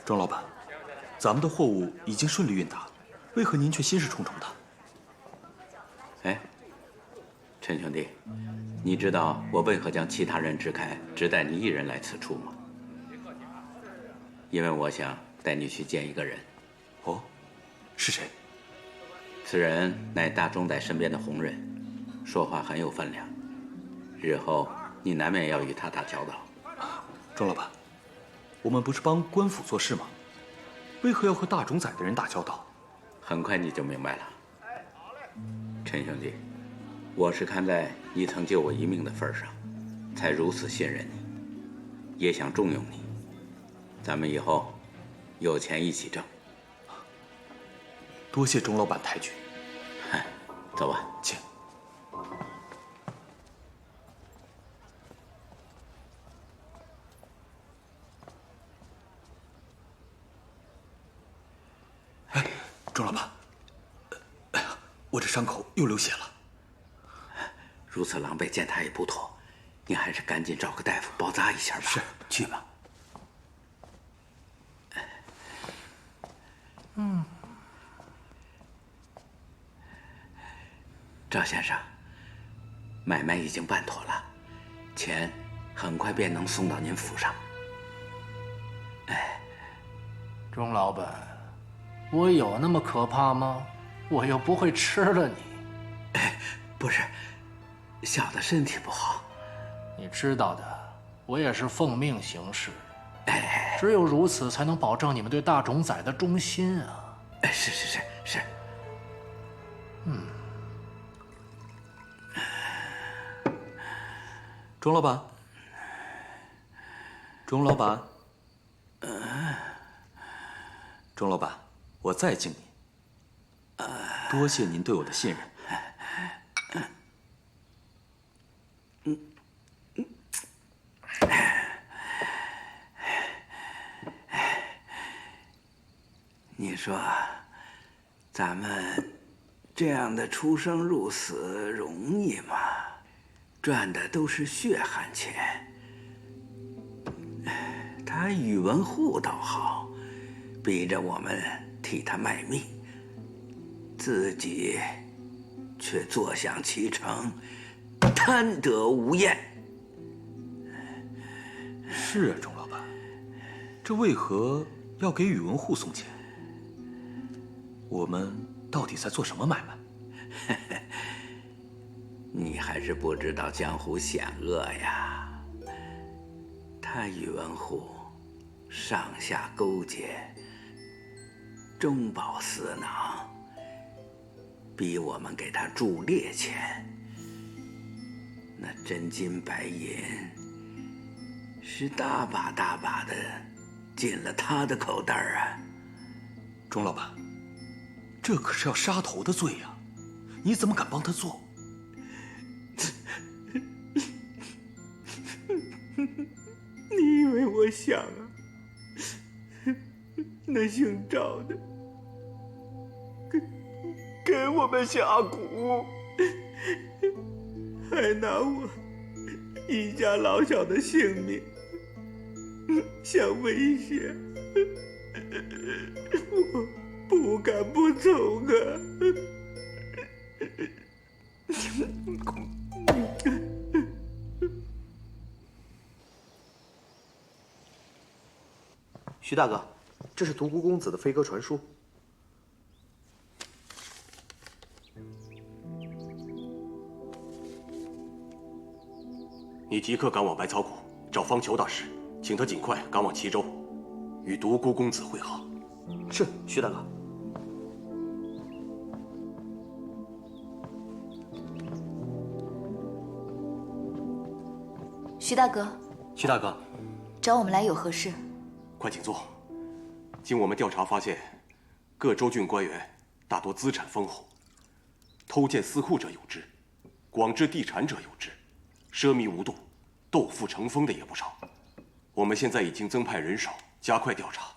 庄老板，咱们的货物已经顺利运达，为何您却心事重重的？哎，陈兄弟，你知道我为何将其他人支开，只带你一人来此处吗？因为我想带你去见一个人。哦，是谁？此人乃大钟仔身边的红人，说话很有分量，日后你难免要与他打交道。庄老板，我们不是帮官府做事吗？为何要和大冢仔的人打交道？很快你就明白了。陈兄弟，我是看在你曾救我一命的份上，才如此信任你，也想重用你。咱们以后有钱一起挣。多谢钟老板抬举。走吧，请。哎，钟老板，哎呀，我这伤口又流血了。如此狼狈，见他也不妥，你还是赶紧找个大夫包扎一下吧。是，去吧。赵先生，买卖已经办妥了，钱很快便能送到您府上。钟老板，我有那么可怕吗？我又不会吃了你。不是，小的身体不好。你知道的，我也是奉命行事。只有如此，才能保证你们对大冢仔的忠心啊！是。钟老板，钟老板，钟老板，我再敬您。多谢您对我的信任。你说，咱们这样的出生入死容易吗？赚的都是血汗钱。他宇文护倒好，逼着我们替他卖命，自己却坐享其成，贪得无厌。是啊，钟老板，这为何要给宇文护送钱？我们到底在做什么买卖？你还是不知道江湖险恶呀。他宇文护上下勾结，中饱私囊，逼我们给他铸劣钱。那真金白银是大把大把的进了他的口袋啊。钟老板，这可是要杀头的罪呀！你怎么敢帮他做？你以为我想啊？那姓赵的给我们下蛊，还拿我一家老小的性命相威胁，我不敢不从啊！徐大哥，这是独孤公子的飞鸽传书。你即刻赶往百草谷，找方裘大师，请他尽快赶往齐州，与独孤公子会好。是，徐大哥。徐大哥，徐大哥，找我们来有何事？快请坐。经我们调查发现，各州郡官员大多资产丰厚，偷建私库者有之，广置地产者有之，奢靡无度、斗富成风的也不少。我们现在已经增派人手，加快调查，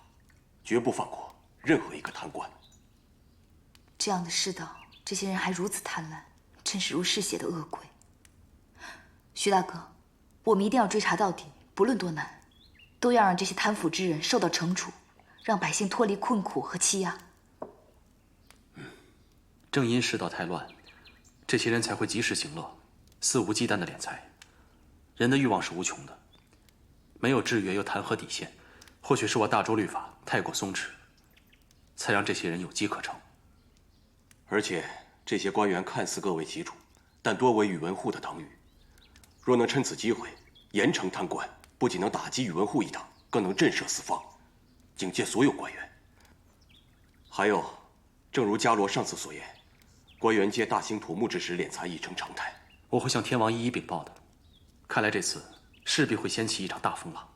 绝不放过任何一个贪官。这样的世道，这些人还如此贪婪，真是如嗜血的恶鬼。徐大哥，我们一定要追查到底，不论多难，都要让这些贪腐之人受到惩处，让百姓脱离困苦和欺压。正因世道太乱，这些人才会及时行乐，肆无忌惮的敛财。人的欲望是无穷的，没有制约又谈何底线？或许是我大周律法太过松弛，才让这些人有机可乘。而且这些官员看似各为其主，但多为宇文护的党羽。若能趁此机会严惩贪官，不仅能打击宇文护一党，更能震慑四方，警戒所有官员。还有，正如伽罗上次所言，官员借大兴土木之时敛财已成常态。我会向天王一一禀报的。看来这次势必会掀起一场大风浪。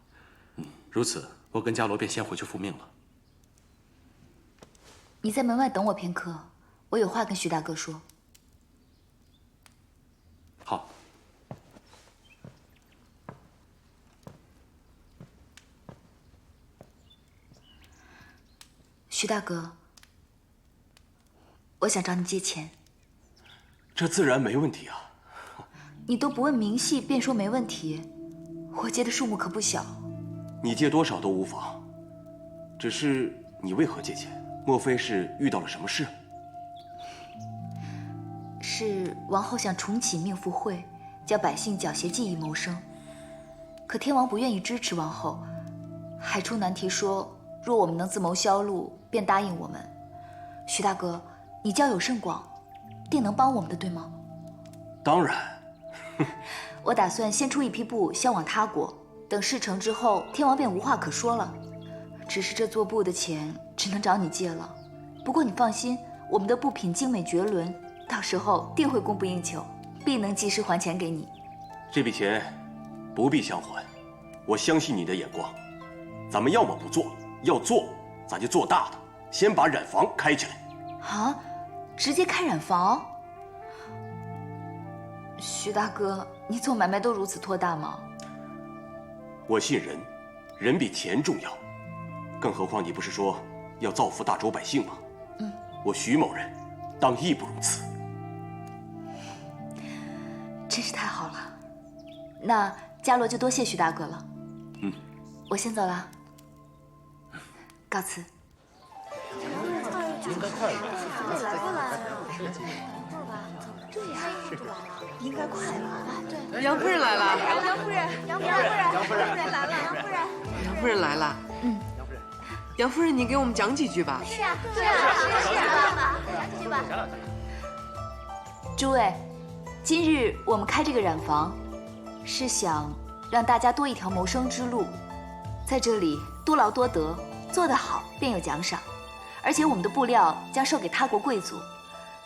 如此，我跟伽罗便先回去复命了。你在门外等我片刻，我有话跟徐大哥说。好。徐大哥，我想找你借钱。这自然没问题啊。你都不问明细便说没问题，我借的数目可不小。你借多少都无妨，只是你为何借钱？莫非是遇到了什么事？是王后想重启命妇会，叫百姓缴械技艺谋生，可天王不愿意支持王后，还出难题说，若我们能自谋销路，便答应我们。徐大哥，你交友甚广，定能帮我们的，对吗？当然。我打算先出一批布销往他国，等事成之后，天王便无话可说了。只是这做布的钱只能找你借了。不过你放心，我们的布品精美绝伦，到时候定会供不应求，必能及时还钱给你。这笔钱不必相还，我相信你的眼光。咱们要么不做，要做咱就做大的，先把染坊开起来。啊，直接开染坊？徐大哥，你做买卖都如此托大吗？我信人，人比钱重要。更何况你不是说要造福大周百姓吗？我徐某人当义不容辞。真是太好了，那伽罗就多谢徐大哥了。我先走了，告辞。应该快了，来过来了。对呀，应该快了。杨夫人来了。杨夫人来了。杨夫人来了。杨夫人，你给我们讲几句吧。是啊，爸爸，讲几句吧。诸位，今日我们开这个染坊，是想让大家多一条谋生之路，在这里多劳多得，做得好便有奖赏。而且我们的布料将售给他国贵族，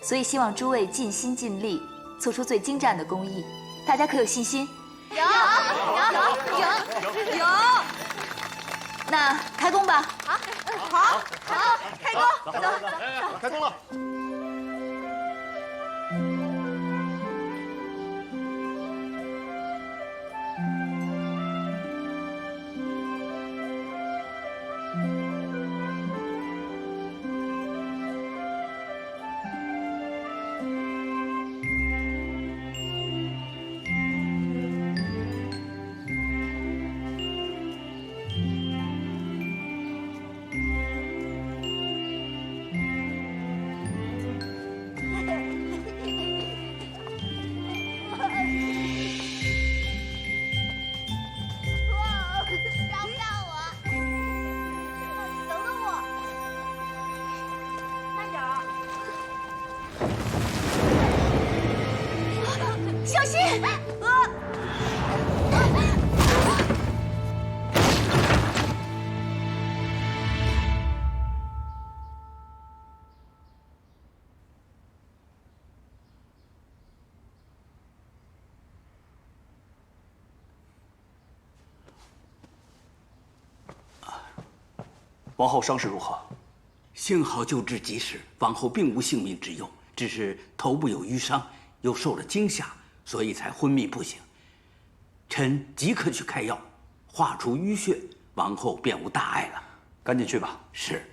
所以希望诸位尽心尽力，做出最精湛的工艺。大家可有信心？有。那开工吧。好，开工，走，开工了。小心！王后伤势如何？幸好救治及时，王后并无性命之忧，只是头部有淤伤，又受了惊吓，所以才昏迷不醒。臣即刻去开药，化除淤血，王后便无大碍了。赶紧去吧。是。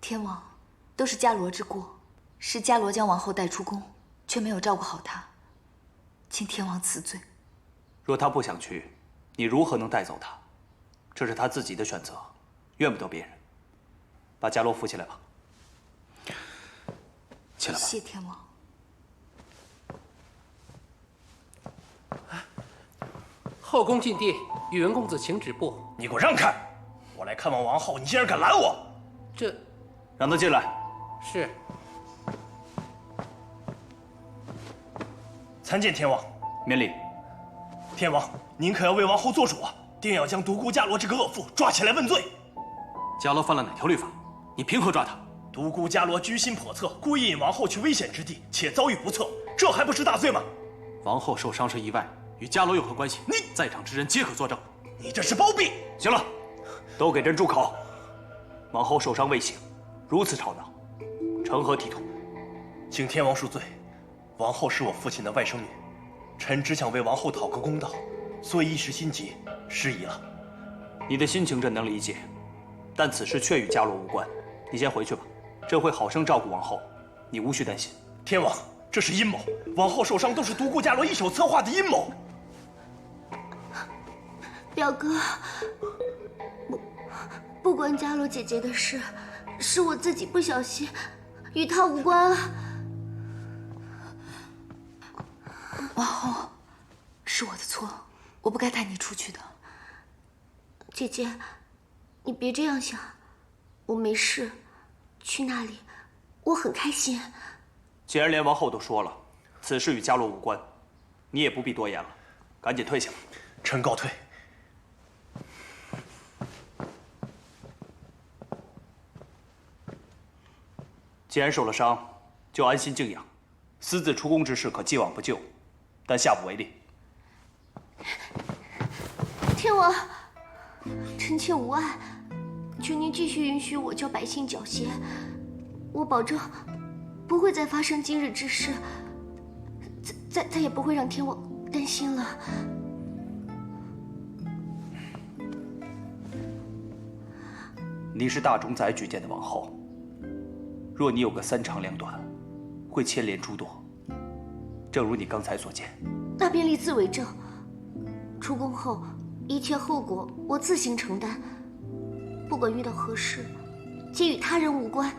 天王，都是伽罗之过，是伽罗将王后带出宫，却没有照顾好她。请天王赐罪。若他不想去，你如何能带走他？这是他自己的选择，怨不得别人。把伽罗扶起来吧。起来吧。谢天王。后宫禁地，宇文公子请止步。你给我让开！我来看望王后，你竟然敢拦我！这，让他进来。是。参见天王。免礼。天王，您可要为王后做主啊！定要将独孤伽罗这个恶妇抓起来问罪。伽罗犯了哪条律法？你凭何抓他？独孤伽罗居心叵测，故意引王后去危险之地，且遭遇不测，这还不是大罪吗？王后受伤是意外，与伽罗有何关系？你在场之人皆可作证。你这是包庇！行了，都给朕住口！王后受伤未醒，如此吵闹，成何体统？请天王恕罪，王后是我父亲的外甥女，臣只想为王后讨个公道，所以一时心急，失仪了。你的心情朕能理解，但此事却与伽罗无关。你先回去吧，朕会好生照顾王后，你无需担心。天王，这是阴谋，王后受伤都是独孤伽罗一手策划的阴谋。表哥，不关伽罗姐姐的事，是我自己不小心，与她无关啊。王后，是我的错，我不该带你出去的。姐姐，你别这样想，我没事，去那里我很开心。既然连王后都说了，此事与伽罗无关，你也不必多言了，赶紧退下。臣告退。既然受了伤，就安心静养，私自出宫之事可既往不咎，但下不为例。天王，臣妾无碍，求您继续允许我教百姓缴械，我保证不会再发生今日之事，再也不会让天王担心了。你是大冢宰举荐的王后，若你有个三长两短，会牵连诸多。正如你刚才所见，那便立字为证。出宫后，一切后果我自行承担，不管遇到何事，皆与他人无关。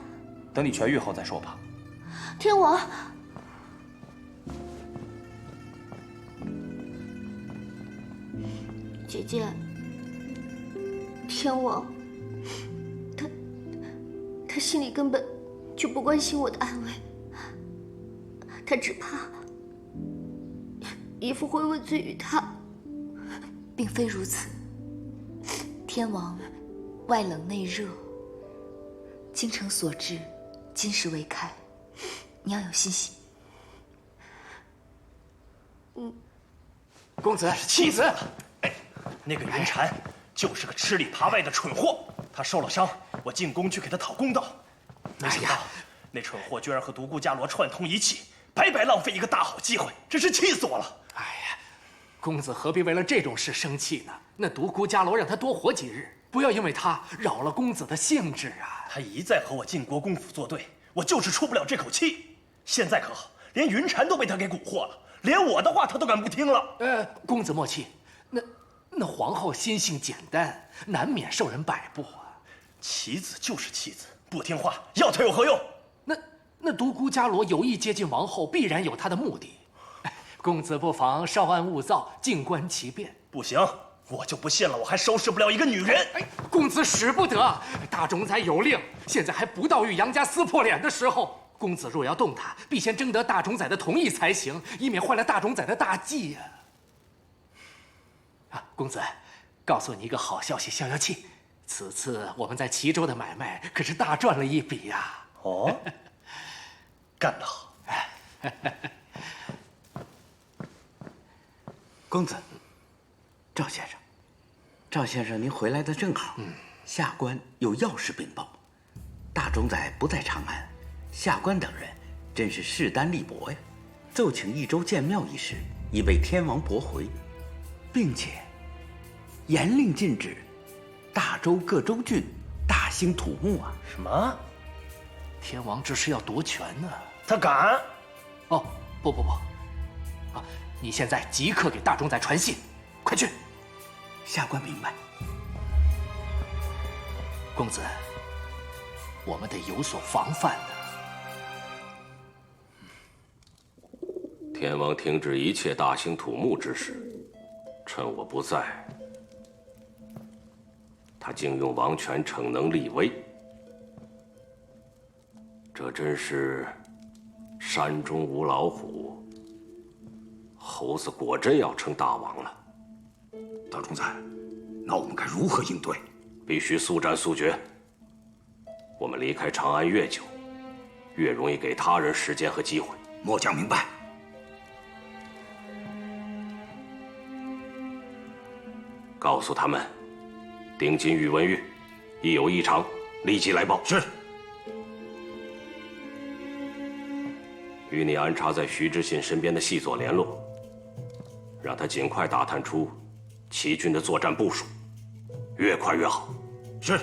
等你痊愈后再说吧。天王，姐姐，天王，他心里根本就不关心我的安危，他只怕义父会问罪于他。并非如此，天王外冷内热，京城所至，今时未开，你要有信心。公子，气死了！哎，那个云禅就是个吃里扒外的蠢货，他受了伤，我进宫去给他讨公道，没想到那蠢货居然和独孤伽罗串通一气，白白浪费一个大好机会，真是气死我了！哎呀，公子何必为了这种事生气呢？那独孤伽罗让他多活几日，不要因为他扰了公子的兴致啊！他一再和我晋国公府作对，我就是出不了这口气。现在可好，连云禅都被他给蛊惑了，连我的话他都敢不听了。公子莫气，那皇后心性简单，难免受人摆布啊。棋子就是棋子，不听话，要他有何用？那独孤伽罗有意接近王后，必然有他的目的。公子不妨稍安勿躁，静观其变。不行，我就不信了，我还收拾不了一个女人。公子使不得，大冢宰有令，现在还不到与杨家撕破脸的时候。公子若要动他，必先征得大冢宰的同意才行，以免坏了大冢宰的大计呀。公子，告诉你一个好消息，消消气。此次我们在齐州的买卖可是大赚了一笔呀！哦，干得好！公子，赵先生，赵先生，您回来的正好。下官有要事禀报，大冢宰不在长安，下官等人真是势单力薄呀，奏请益州建庙一事已被天王驳回，并且严令禁止大州各州郡大兴土木啊！什么？天王这是要夺权呢？他敢？哦，不，你现在即刻给大冢仔传信，快去！下官明白。公子，我们得有所防范的。天王停止一切大兴土木之事，趁我不在，他竟用王权逞能立威，这真是山中无老虎，猴子果真要称大王了。大冢仔，那我们该如何应对？必须速战速决。我们离开长安越久，越容易给他人时间和机会。末将明白。告诉他们，丁金宇文玉一有异常，立即来报。是。与你安插在徐知信身边的细作联络，让他尽快打探出齐军的作战部署，越快越好。是。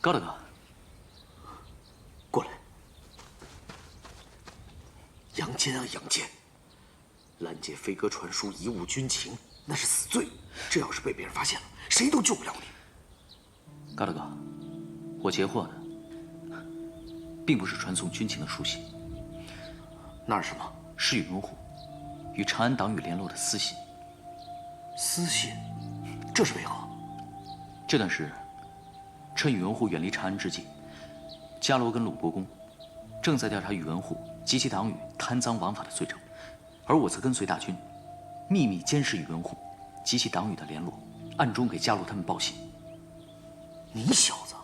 高大哥，过来。杨坚啊，杨坚，拦截飞鸽传书，贻误军情，那是死罪。这要是被别人发现了，谁都救不了你。高大哥，我截获的并不是传送军情的书信，那是什么？是宇文护与长安党羽联络的私信。私信？这是为何？这段是趁宇文护远离长安之际，伽罗跟鲁国公正在调查宇文护及其党羽贪赃枉法的罪证，而我则跟随大军，秘密监视宇文护及其党羽的联络，暗中给伽罗他们报信。你小子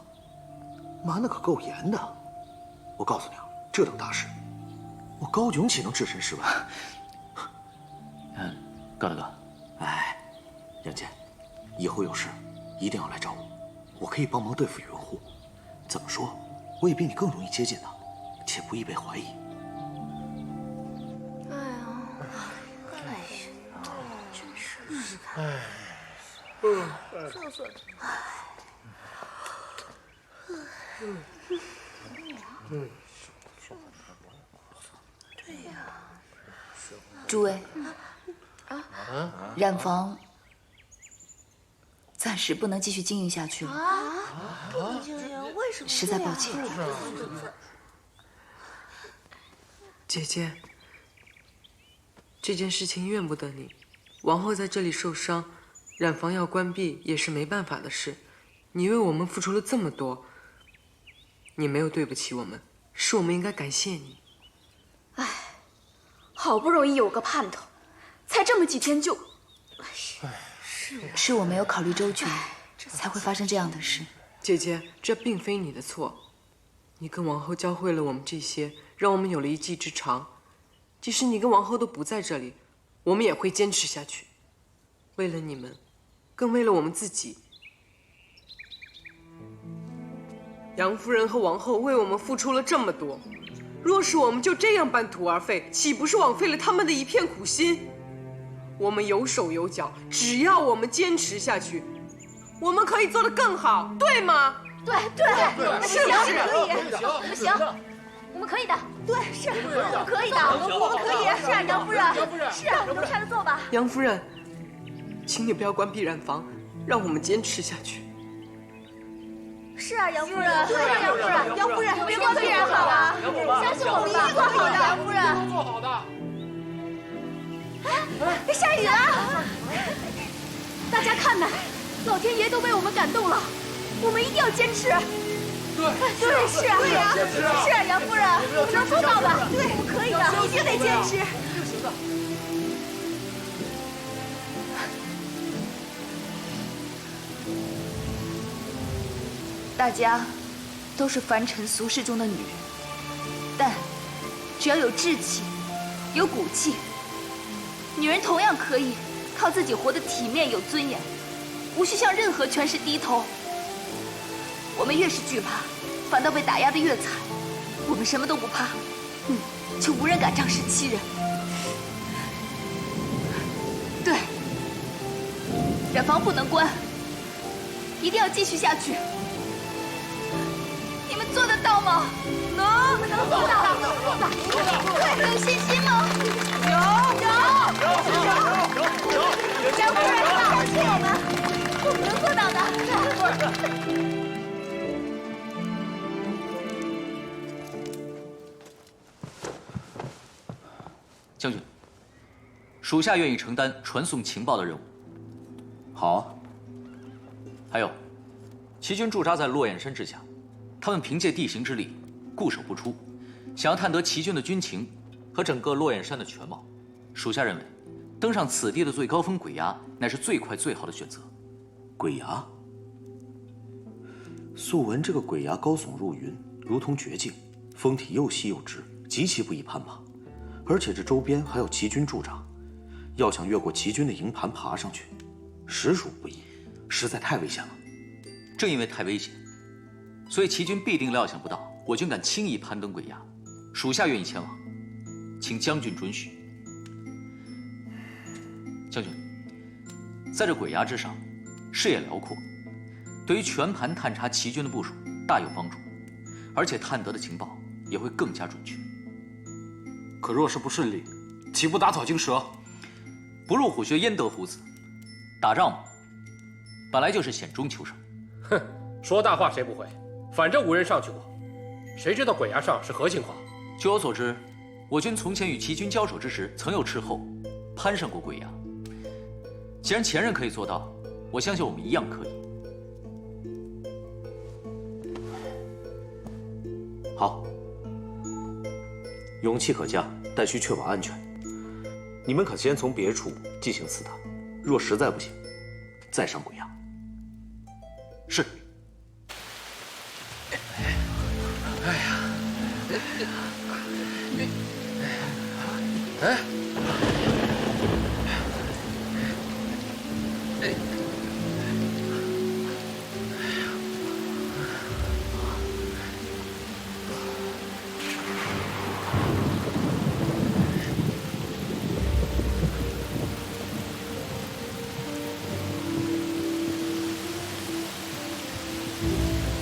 瞒得可够严的！我告诉你啊，这等大事，我高炯岂能置身事外？高大哥，哎，杨坚，以后有事一定要来找我，我可以帮忙对付宇文护。怎么说，我也比你更容易接近他，且不易被怀疑。真是，坐坐。对呀。诸位，染坊暂时不能继续经营下去了。不能经营？为什么？实在抱歉。姐姐，这件事情怨不得你。王后在这里受伤，染坊要关闭也是没办法的事。你为我们付出了这么多，你没有对不起我们，是我们应该感谢你。唉，好不容易有个盼头，才这么几天就……是我没有考虑周全，才会发生这样的事。姐姐，这并非你的错。你跟王后教会了我们这些，让我们有了一技之长。即使你跟王后都不在这里，我们也会坚持下去。为了你们，更为了我们自己。杨夫人和王后为我们付出了这么多，若是我们就这样半途而废，岂不是枉费了他们的一片苦心？我们有手有脚，只要我们坚持下去，我们可以做得更好，对吗？对，是不是？我们行，我们可以的。对，是，我们可以的，我们可以。是啊，杨夫人，是啊，我们拆了做吧。杨夫人，请你不要关闭染坊，让我们坚持下去。是啊，杨夫人，对呀，杨夫人，杨夫人，别光推人好了，相信我们一定会好的，杨夫人。做好的。哎，下雨了！大家看呐，老天爷都被我们感动了，我们一定要坚持。对，是啊，对呀，是啊，杨夫人，我们能做到的，对，我们可以的，一定得坚持。一定行的。大家都是凡尘俗世中的女人，但只要有志气，有骨气，女人同样可以靠自己活得体面有尊严，无需向任何权势低头。我们越是惧怕，反倒被打压得越惨。我们什么都不怕，就无人敢仗势欺人。对，染房不能关，一定要继续下去。你们做得到吗？能做到，对，有信心吗？有。杨夫人，相信我们，我们能做到的。将军，属下愿意承担传送情报的任务。好。还有，齐军驻扎在落雁山之下，他们凭借地形之力，固守不出。想要探得齐军的军情和整个落雁山的全貌，属下认为，登上此地的最高峰鬼崖乃是最快最好的选择。鬼崖？素闻这个鬼崖高耸入云，如同绝境，峰体又细又直，极其不易攀爬。而且这周边还有齐军驻扎，要想越过齐军的营盘爬上去，实属不易，实在太危险了。正因为太危险，所以齐军必定料想不到我军敢轻易攀登鬼崖。属下愿意前往，请将军准许。将军，在这鬼崖之上，视野辽阔，对于全盘探查齐军的部署大有帮助，而且探得的情报也会更加准确。可若是不顺利，岂不打草惊蛇？不入虎穴，焉得虎子？打仗嘛，本来就是险中求胜。哼，说大话谁不会？反正无人上去过，谁知道鬼崖上是何情况？据我所知，我军从前与齐军交手之时，曾有斥候攀上过鬼崖。既然前人可以做到，我相信我们一样可以。好，勇气可嘉，但需确保安全。你们可先从别处进行刺探，若实在不行，再上鬼崖。是。哎呀，哎，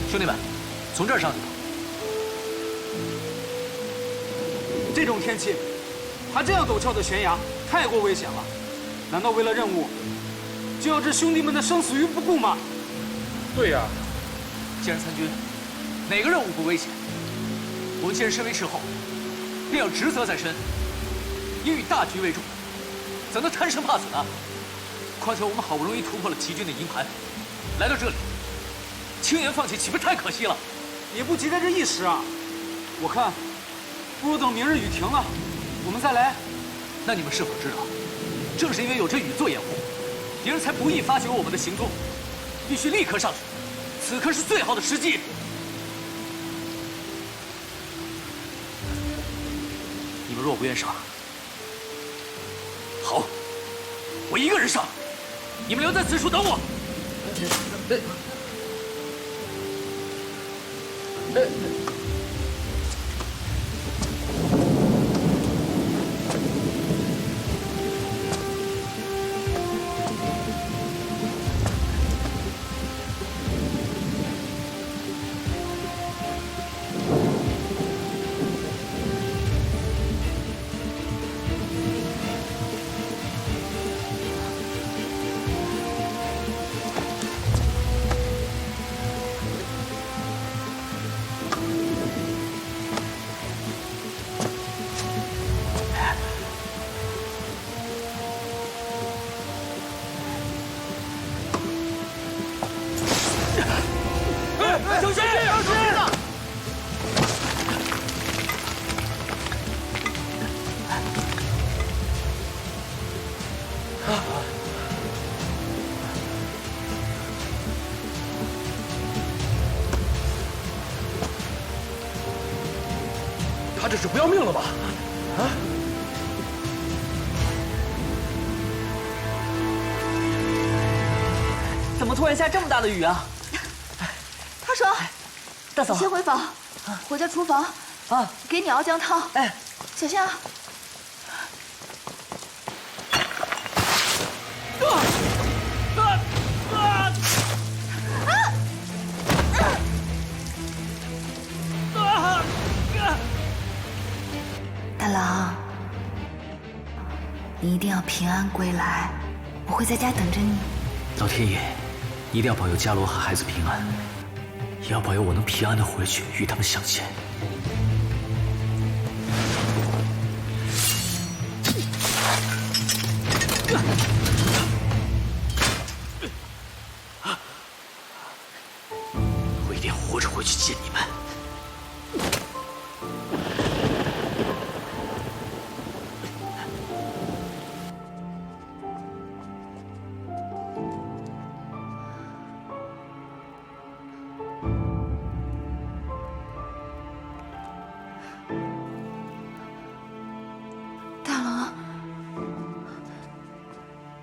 兄弟们，从这儿上去吧。这种天气，爬这样陡峭的悬崖，太过危险了。难道为了任务，就要置兄弟们的生死于不顾吗？对呀，既然参军，哪个任务不危险？我们既然身为斥候，便要职责在身，应以大局为重，怎能贪生怕死呢？况且我们好不容易突破了齐军的营盘，来到这里，轻言放弃，岂不太可惜了？也不急在这一时啊！我看，不如等明日雨停了，我们再来。那你们是否知道，正是因为有这雨做掩护，敌人才不易发觉我们的行踪，必须立刻上去。此刻是最好的时机。你们若不愿上，好，我一个人上，你们留在此处等我。他这是不要命了吧？啊！怎么突然下这么大的雨啊？他说：“大嫂，你先回房，我在厨房啊，给你熬姜汤。哎，小心啊！”大郎，你一定要平安归来，我会在家等着你。老天爷，一定要保佑伽罗和孩子平安，也要保佑我能平安的回去与他们相见。我一定要活着回去见你们。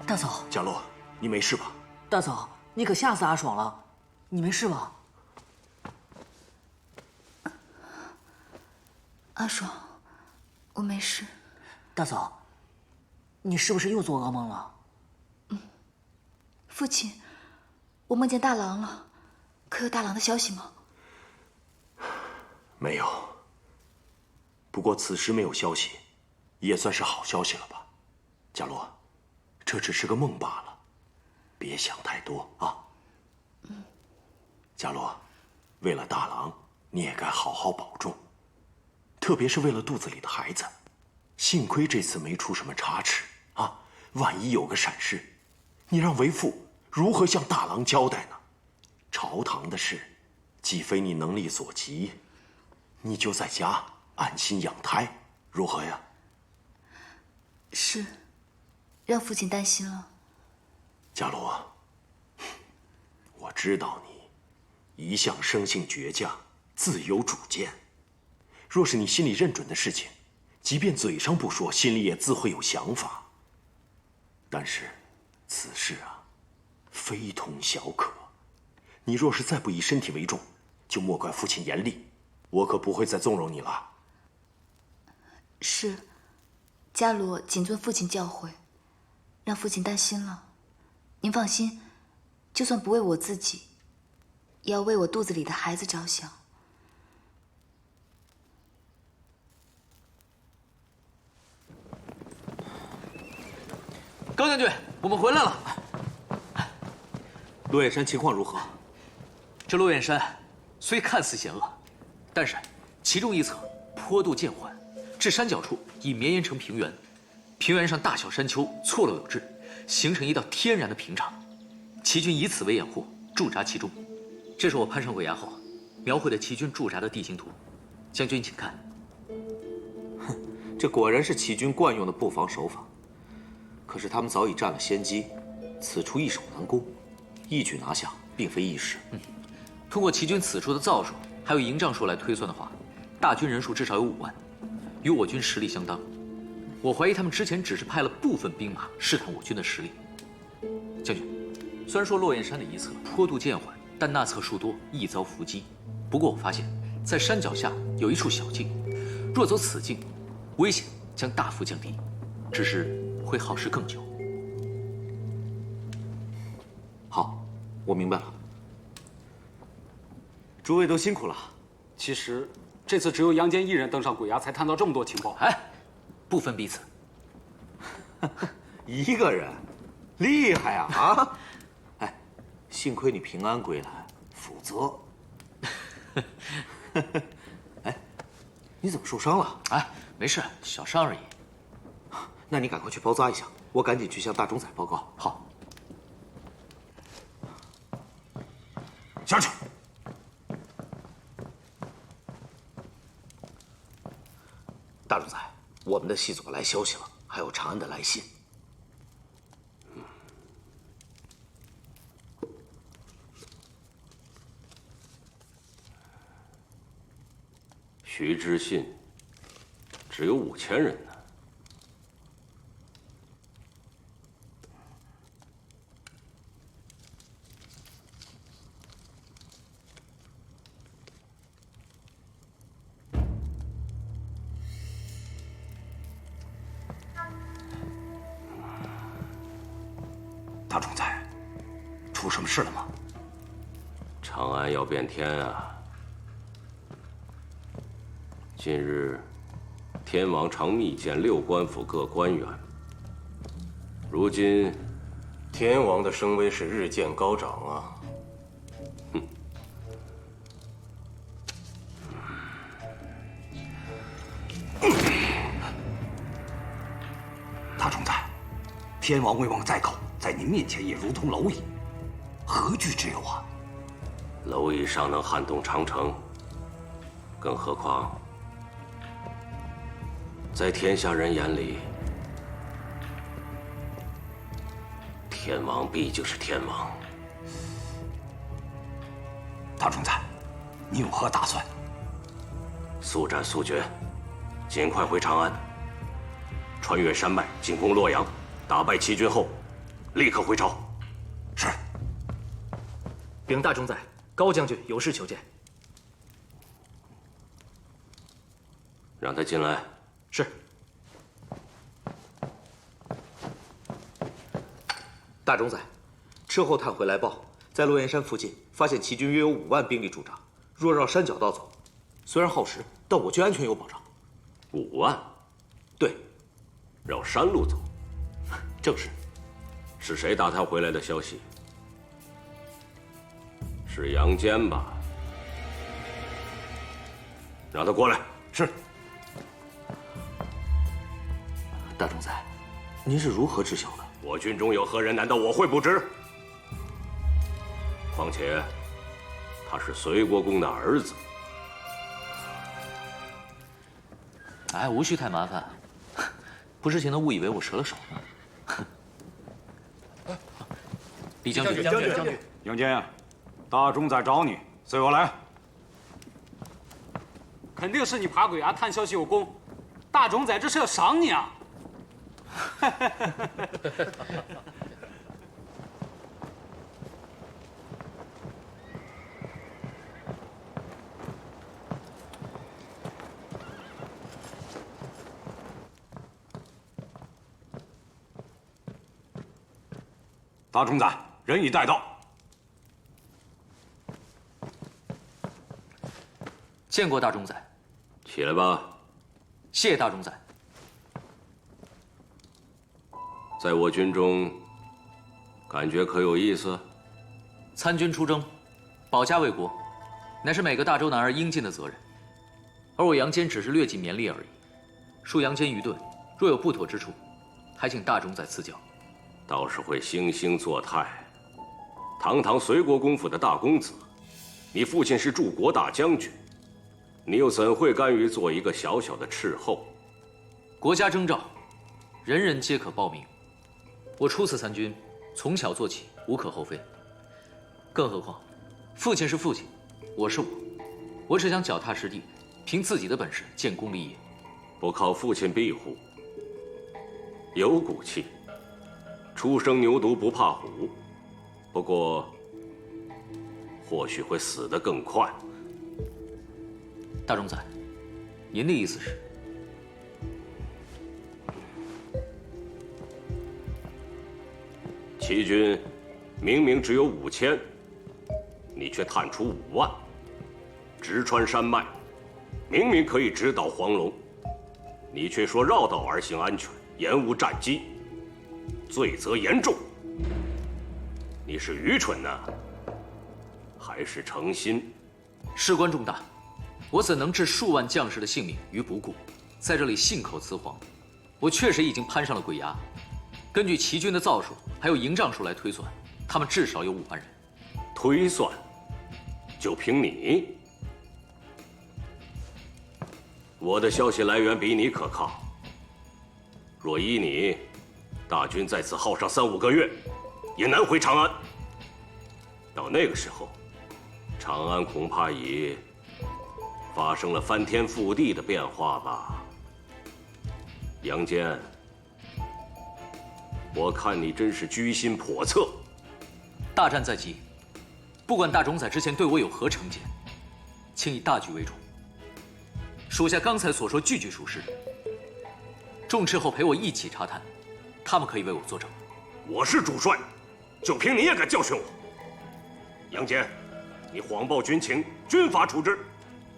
大嫂，贾洛，你没事吧？大嫂，你可吓死阿爽了，你没事吧？阿爽，我没事。大嫂，你是不是又做噩梦了？父亲，我梦见大郎了，可有大郎的消息吗？没有。不过此时没有消息，也算是好消息了吧？贾洛，这只是个梦罢了，别想太多啊。贾洛，为了大郎，你也该好好保重，特别是为了肚子里的孩子。幸亏这次没出什么差池啊，万一有个闪失，你让为父如何向大郎交代呢？朝堂的事，既非你能力所及，你就在家安心养胎，如何呀？是，让父亲担心了。伽罗，我知道你一向生性倔强，自有主见。若是你心里认准的事情，即便嘴上不说，心里也自会有想法。但是，此事啊，非同小可。你若是再不以身体为重，就莫怪父亲严厉，我可不会再纵容你了。是，伽罗谨遵父亲教诲，让父亲担心了。您放心，就算不为我自己，也要为我肚子里的孩子着想。高将军，我们回来了。落雁山情况如何？这落雁山虽看似险恶，但是其中一侧坡度渐缓，至山脚处已绵延成平原，平原上大小山丘错落有致，形成一道天然的屏障。齐军以此为掩护，驻扎其中。这是我攀上鬼崖后描绘的齐军驻扎的地形图，将军请看。这果然是齐军惯用的布防手法。可是他们早已占了先机，此处易守难攻，一举拿下并非易事。通过齐军此处的造数，还有营帐数来推算的话，大军人数至少有5万，与我军实力相当。我怀疑他们之前只是派了部分兵马试探我军的实力。将军，虽然说落雁山的一侧坡度渐缓，但那侧树多，易遭伏击。不过我发现，在山脚下有一处小径，若走此径，危险将大幅降低，只是会耗时更久。好，我明白了。诸位都辛苦了。其实，这次只有杨坚一人登上鬼崖，才探到这么多情报。哎，不分彼此。一个人，厉害啊！啊，哎，幸亏你平安归来，否则……哎，你怎么受伤了？哎，没事，小伤而已。那你赶快去包扎一下，我赶紧去向大冢宰报告。好。下去。大冢宰，我们的细佐来消息了，还有长安的来信。徐知信只有5000人呢。大冢宰，出什么事了吗？长安要变天啊！近日，天王常密见6官府各官员。如今，天王的声威是日渐高涨啊！大冢宰，天王威望再高，在您面前也如同蝼蚁，何惧之有啊？蝼蚁尚能撼动长城，更何况在天下人眼里，天王毕竟是天王。大冢宰，你有何打算？速战速决，尽快回长安，穿越山脉进攻洛阳，打败齐军后，立刻回朝。是。禀大冢宰，高将军有事求见。让他进来。是。大冢宰，车后探回来报，在洛阳山附近发现齐军约有5万兵力驻扎，若绕山脚道走，虽然耗时，但我军安全有保障。5万？对。绕山路走？正是。是谁打探回来的消息？是杨坚吧？让他过来。是。大冢宰，您是如何知晓的？我军中有何人？难道我会不知？况且，他是隋国公的儿子。哎，无需太麻烦，不知情的误以为我折了手呢。李将军，将军，杨坚，大冢宰找你，随我来。肯定是你爬鬼崖探消息有功，大冢宰这是要赏你啊！大冢宰，人已带到。见过大冢宰。起来吧。谢大冢宰。在我军中，感觉可有意思？参军出征，保家卫国，乃是每个大周男儿应尽的责任。而我杨坚只是略尽绵力而已。恕杨坚愚钝，若有不妥之处，还请大冢宰赐教。倒是会惺惺作态。堂堂隋国公府的大公子，你父亲是柱国大将军，你又怎会甘于做一个小小的斥候？国家征召，人人皆可报名。我初次参军，从小做起，无可厚非。更何况，父亲是父亲，我是我，我只想脚踏实地，凭自己的本事建功立业。不靠父亲庇护，有骨气。初生牛犊不怕虎，不过或许会死得更快。大冢宰，您的意思是？齐军明明只有5000，你却探出5万，直穿山脉，明明可以直捣黄龙，你却说绕道而行安全，延误战机。罪责严重，你是愚蠢呢，还是诚心？事关重大，我怎能置数万将士的性命于不顾？在这里信口雌黄，我确实已经攀上了鬼崖。根据齐军的造数还有营帐数来推算，他们至少有5万人。推算？就凭你？我的消息来源比你可靠。若依你，大军在此耗上3、5个月，也难回长安。到那个时候，长安恐怕已发生了翻天覆地的变化吧。杨坚，我看你真是居心叵测。大战在即，不管大冢宰之前对我有何成见，请以大局为重。属下刚才所说句句属实。众斥候陪我一起查探，他们可以为我作证。我是主帅，就凭你也敢教训我？杨坚，你谎报军情，军法处置。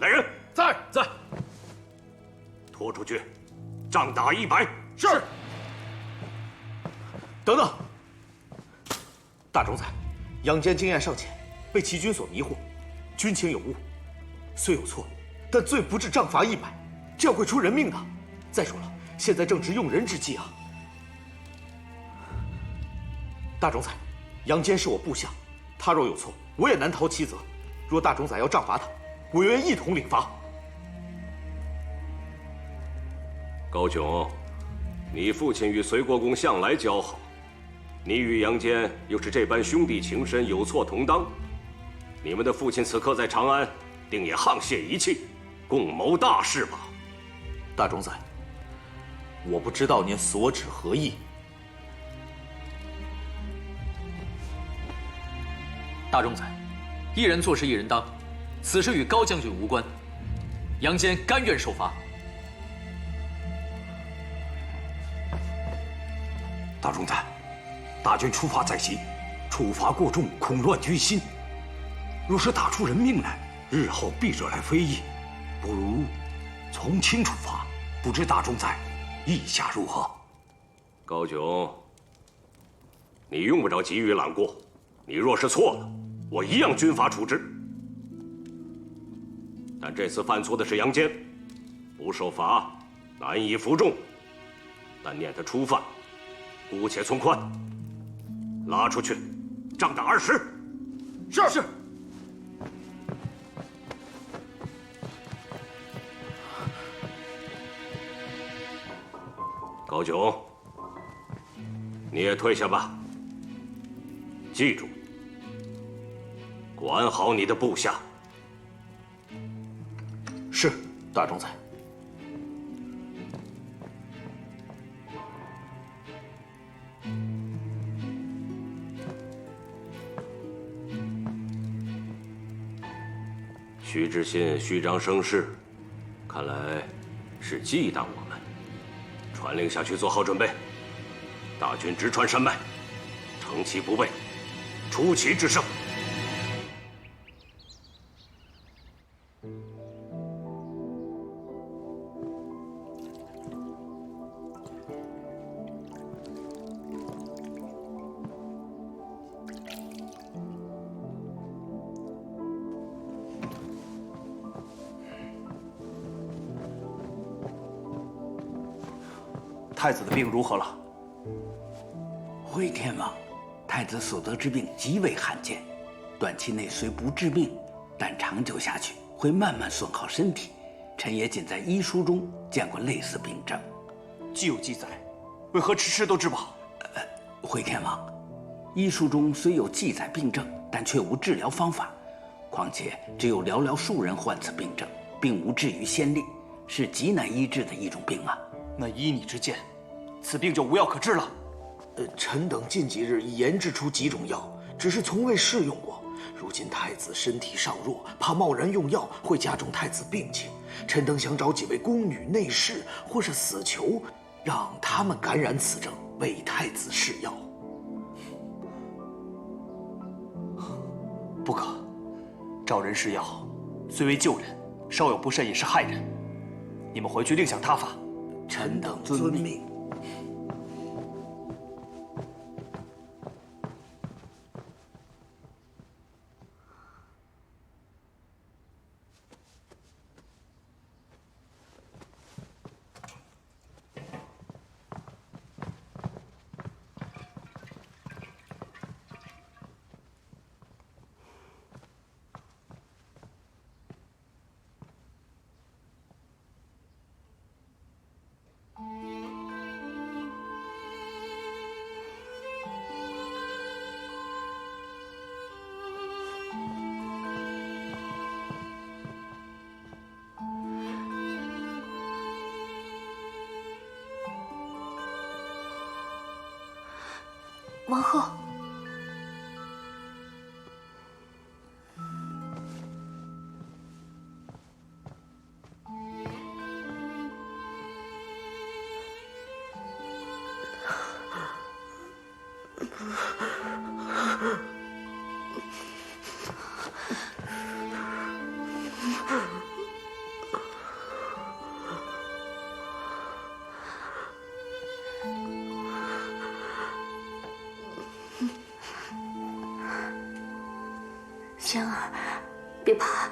来人，在。拖出去，杖打100。是。等等，大冢宰，杨坚经验尚浅，被齐军所迷惑，军情有误，虽有错，但罪不至杖罚100，这样会出人命的。再说了，现在正值用人之际啊！大冢宰，杨坚是我部下，他若有错，我也难逃其责。若大冢宰要杖罚他，我愿一同领罚。高炯，你父亲与隋国公向来交好，你与杨坚又是这般兄弟情深，有错同当。你们的父亲此刻在长安，定也沆瀣一气，共谋大事吧？大冢宰，我不知道您所指何意。大冢宰，一人做事一人当，此事与高将军无关。杨坚甘愿受罚。大冢宰，大军出发在即，处罚过重，恐乱军心。若是打出人命来，日后必惹来非议。不如从轻处罚，不知大冢宰意下如何？高炯，你用不着急于揽过。你若是错了，我一样军法处置。但这次犯错的是杨坚，不受罚，难以服众。但念他初犯，姑且从宽。拉出去，杖打20。是。高炯，你也退下吧。记住，管好你的部下。是，大冢宰。徐知信虚张声势，看来是忌惮我们。传令下去，做好准备。大军直穿山脉，乘其不备，出奇制胜。太子的病如何了？回天王，太子所得之病极为罕见，短期内虽不致命，但长久下去会慢慢损耗身体。臣也仅在医书中见过类似病症。既有记载，为何迟迟都治不好？回天王，医书中虽有记载病症，但却无治疗方法。况且只有寥寥数人患此病症，并无治愈先例，是极难医治的一种病啊。那依你之见，此病就无药可治了？臣等近几日已研制出几种药，只是从未试用过。如今太子身体尚弱，怕贸然用药会加重太子病情。臣等想找几位宫女、内侍或是死囚，让他们感染此症，为太子试药。不可，找人试药，虽为救人，稍有不慎也是害人。你们回去另想他法。臣等遵命。王后。仙儿，别怕，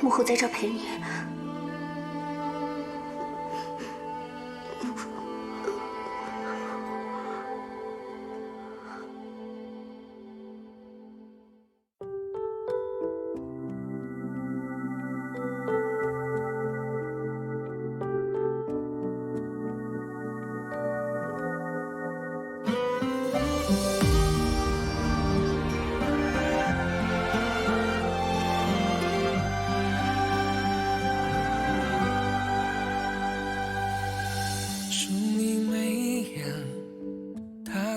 母后在这儿陪你。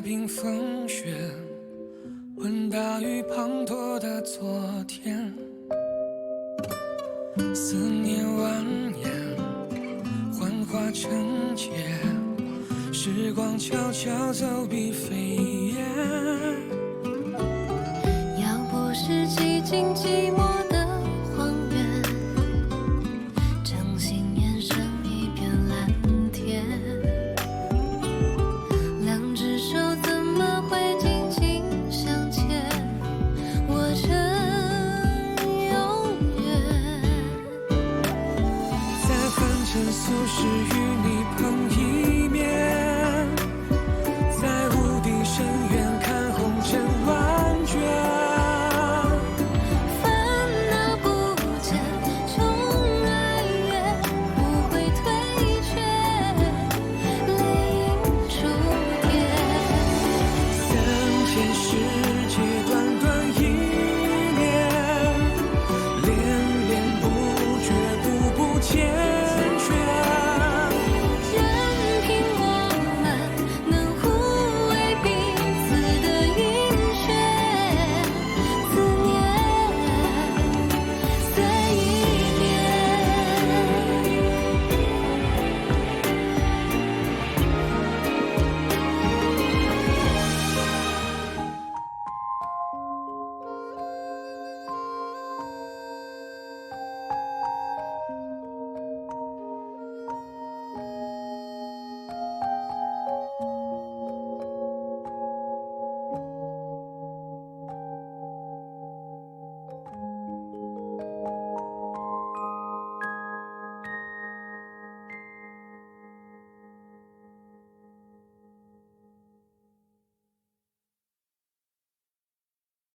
冰风雪，问大雨滂沱的昨天，思念蜿蜒，幻化成劫，时光悄悄走笔飞烟。要不是几经寂寞。